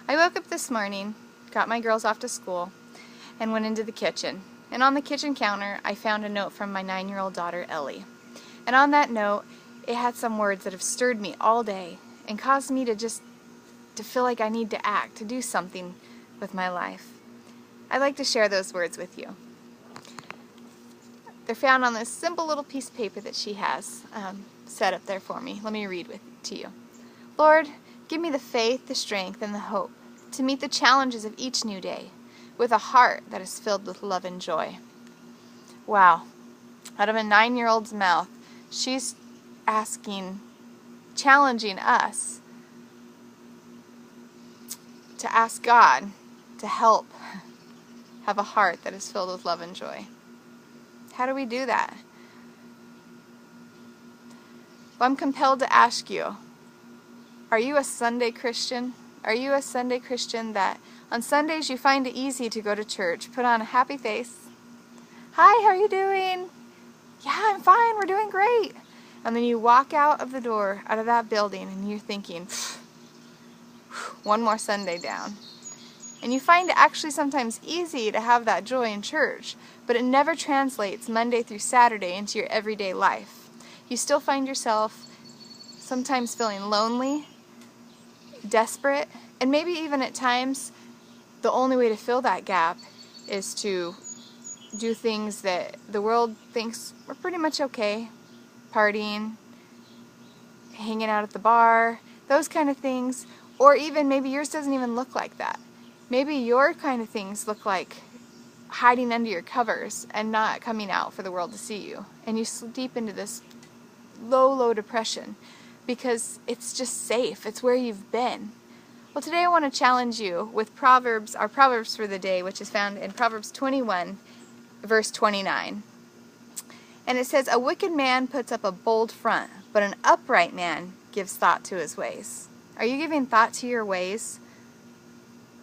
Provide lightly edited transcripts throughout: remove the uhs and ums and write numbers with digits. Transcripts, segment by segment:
I woke up this morning, got my girls off to school, and went into the kitchen. And on the kitchen counter, I found a note from my 9-year-old daughter, Ellie. And on that note, it had some words that have stirred me all day and caused me to feel like I need to act, to do something with my life. I'd like to share those words with you. They're found on this simple little piece of paper that she has set up there for me. Let me read to you. Lord, give me the faith, the strength, and the hope to meet the challenges of each new day with a heart that is filled with love and joy. Wow. Out of a 9-year-old's mouth, she's challenging us to ask God to help have a heart that is filled with love and joy. How do we do that? Well, I'm compelled to ask you, are you a Sunday Christian? Are you a Sunday Christian that on Sundays you find it easy to go to church, put on a happy face? Hi, how are you doing? Yeah, I'm fine, we're doing great. And then you walk out of the door, out of that building, and you're thinking, one more Sunday down. And you find it actually sometimes easy to have that joy in church, but it never translates Monday through Saturday into your everyday life. You still find yourself sometimes feeling lonely, desperate, and maybe even at times the only way to fill that gap is to do things that the world thinks are pretty much okay. Partying, hanging out at the bar, those kind of things. Or even maybe yours doesn't even look like that. Maybe your kind of things look like hiding under your covers and not coming out for the world to see you. And you slip deep into this low depression because it's just safe. It's where you've been. Well, today I want to challenge you with Proverbs, our Proverbs for the day, which is found in Proverbs 21, verse 29. And it says, "A wicked man puts up a bold front, but an upright man gives thought to his ways." Are you giving thought to your ways?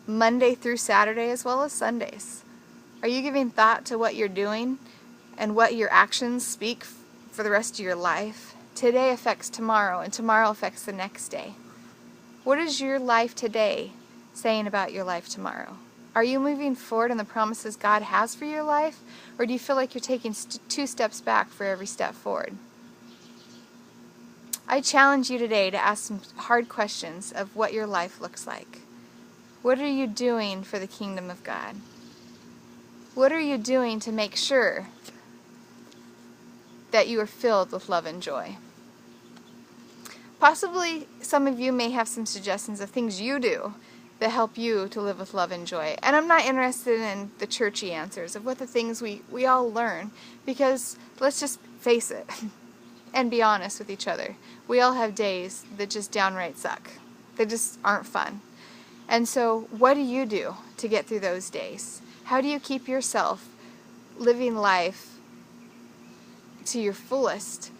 Monday through Saturday as well as Sundays. Are you giving thought to what you're doing and what your actions speak for the rest of your life? Today affects tomorrow, and tomorrow affects the next day. What is your life today saying about your life tomorrow? Are you moving forward in the promises God has for your life, or do you feel like you're taking 2 steps back for every step forward? I challenge you today to ask some hard questions of what your life looks like. What are you doing for the kingdom of God? What are you doing to make sure that you are filled with love and joy? Possibly some of you may have some suggestions of things you do that help you to live with love and joy. And I'm not interested in the churchy answers of what the things we all learn, because let's just face it and be honest with each other. We all have days that just downright suck. They just aren't fun. And so what do you do to get through those days? How do you keep yourself living life to your fullest?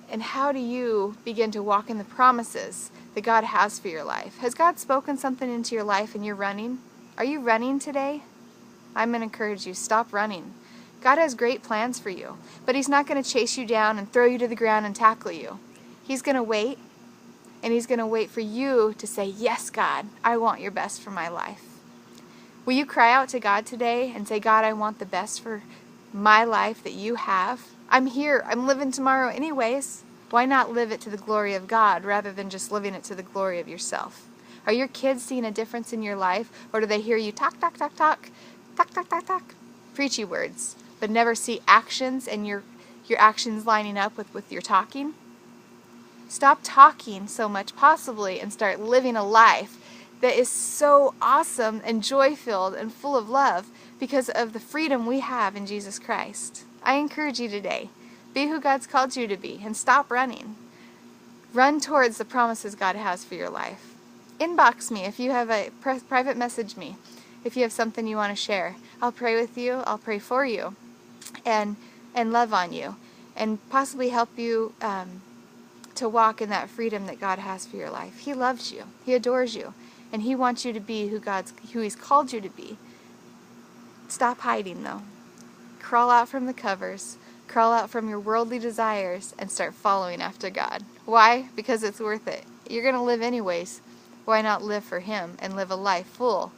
And how do you begin to walk in the promises that God has for your life? Has God spoken something into your life and you're running? Are you running today? I'm going to encourage you, stop running. God has great plans for you, but He's not going to chase you down and throw you to the ground and tackle you. He's going to wait, and He's going to wait for you to say, "Yes, God, I want your best for my life." Will you cry out to God today and say, "God, I want the best for my life that you have. I'm here. I'm living tomorrow anyways. Why not live it to the glory of God rather than just living it to the glory of yourself?" Are your kids seeing a difference in your life, or do they hear you talk, preachy words, but never see actions and your actions lining up with your talking? Stop talking so much possibly and start living a life that is so awesome and joy-filled and full of love because of the freedom we have in Jesus Christ. I encourage you today, be who God's called you to be and stop running. Run towards the promises God has for your life. Inbox me if you have private message me if you have something you want to share. I'll pray with you, I'll pray for you, and love on you, and possibly help you to walk in that freedom that God has for your life. He loves you, He adores you, and He wants you to be who He's called you to be. Stop hiding though. Crawl out from the covers, crawl out from your worldly desires, and start following after God. Why? Because it's worth it. You're going to live anyways, why not live for Him and live a life full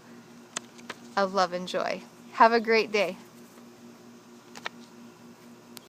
of love and joy? Have a great day.